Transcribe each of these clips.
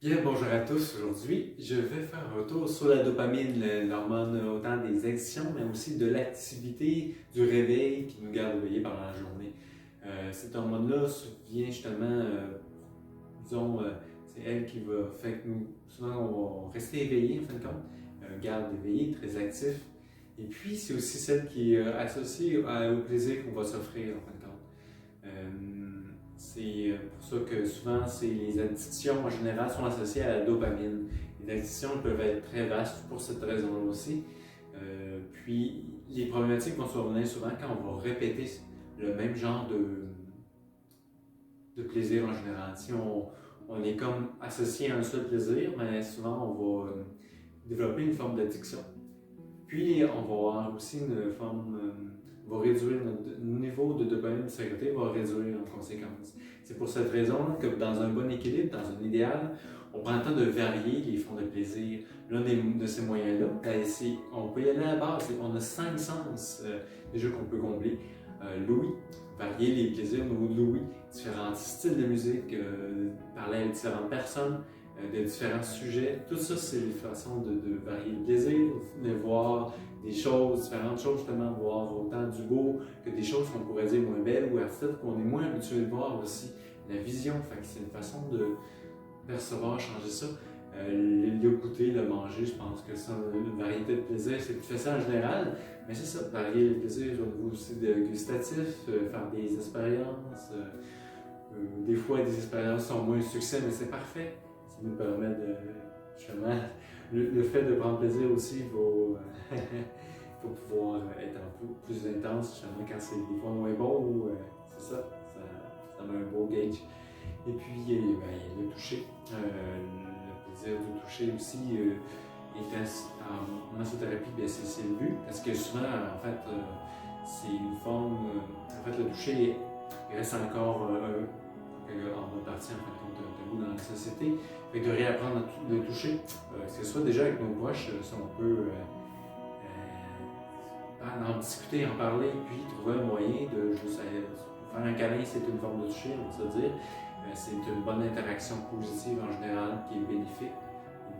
Bien, bonjour à tous. Aujourd'hui, je vais faire un retour sur la dopamine, l'hormone autant des addictions, mais aussi de l'activité, du réveil qui nous garde éveillés pendant la journée. Cette hormone-là vient justement, disons, c'est elle qui va faire que nous, souvent, on va rester éveillés en fin de compte, garde éveillé, très actif. Et puis, c'est aussi celle qui est associée au plaisir qu'on va s'offrir en fin de compte. C'est pour ça que souvent, les addictions en général sont associées à la dopamine. Les addictions peuvent être très vastes pour cette raison-là aussi. Puis, les problématiques vont survenir souvent quand on va répéter le même genre de plaisir en général. Si on est comme associé à un seul plaisir, mais souvent on va développer une forme d'addiction. Puis, on va avoir aussi une forme, va réduire notre niveau de dopamine de sécurité, va réduire en conséquence. C'est pour cette raison que dans un bon équilibre, dans un idéal, on prend le temps de varier les formes de plaisir. L'un de ces moyens-là, on peut y aller à la base. On a 5 sens déjà qu'on peut combler. L'ouïe, varier les plaisirs au niveau de l'ouïe, différents styles de musique, parler à différentes personnes, de différents sujets. Tout ça, c'est une façon de varier le plaisir, de voir des choses, différentes choses, justement, voir autant du beau que des choses qu'on pourrait dire moins belles ou artistiques qu'on est moins habitué de voir aussi. La vision, fait que c'est une façon de percevoir, changer ça. Le goûter, le manger, je pense que ça, une variété de plaisir, c'est plus facile en général, mais c'est ça, varier le plaisir au niveau aussi de gustatif, faire des expériences. Des fois, des expériences sont moins un succès, mais c'est parfait. Ça nous permet de, justement, le fait de prendre plaisir aussi faut pouvoir être plus intense, justement, quand c'est des fois moins bon, ou c'est ça met un beau gauge. Et puis, il y a le toucher. Le plaisir de toucher aussi en massothérapie, c'est le but. Parce que souvent, en fait, c'est une forme. En fait, le toucher reste encore en bonne partie, en fin de compte, un tabou dans la société. Fait que de réapprendre à le toucher, que ce soit déjà avec nos proches, si on peut en discuter, en parler, puis trouver un moyen de juste faire un câlin, c'est une forme de toucher, on va se dire. C'est une bonne interaction positive en général qui est bénéfique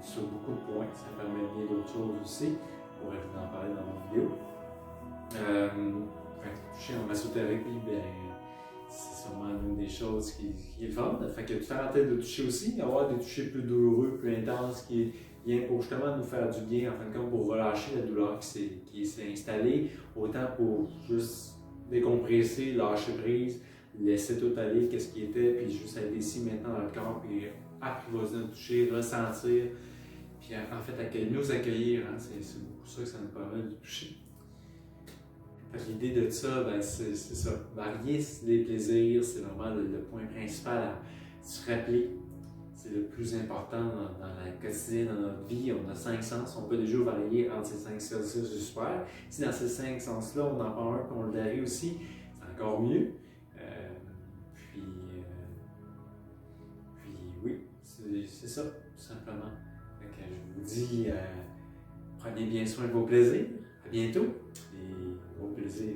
sur beaucoup de points. Ça permet bien d'autres choses aussi. On pourrait vous en parler dans notre vidéo. Toucher en massothérapie, c'est sûrement une des choses qui est fun. Fait que différentes têtes de toucher aussi, avoir des touchés plus douloureux, plus intenses, qui vient pour justement nous faire du bien, en fin de compte, pour relâcher la douleur qui s'est installée, autant pour juste décompresser, lâcher prise, laisser tout aller, qu'est-ce qui était, puis juste être ici maintenant dans le corps, puis apprivoiser notre toucher, ressentir, puis en fait nous accueillir, hein, c'est beaucoup ça que ça nous permet de toucher. L'idée de ça, c'est ça, varier les plaisirs, c'est vraiment le point principal à se rappeler. C'est le plus important dans la quotidienne, dans notre vie. On a 5 sens, on peut déjà varier entre ces 5 sens, c'est super. Si dans ces 5 sens-là, on en prend un et on le varie aussi, c'est encore mieux. Puis oui, c'est ça, tout simplement. Donc, je vous dis, prenez bien soin de vos plaisirs. À bientôt et au plaisir.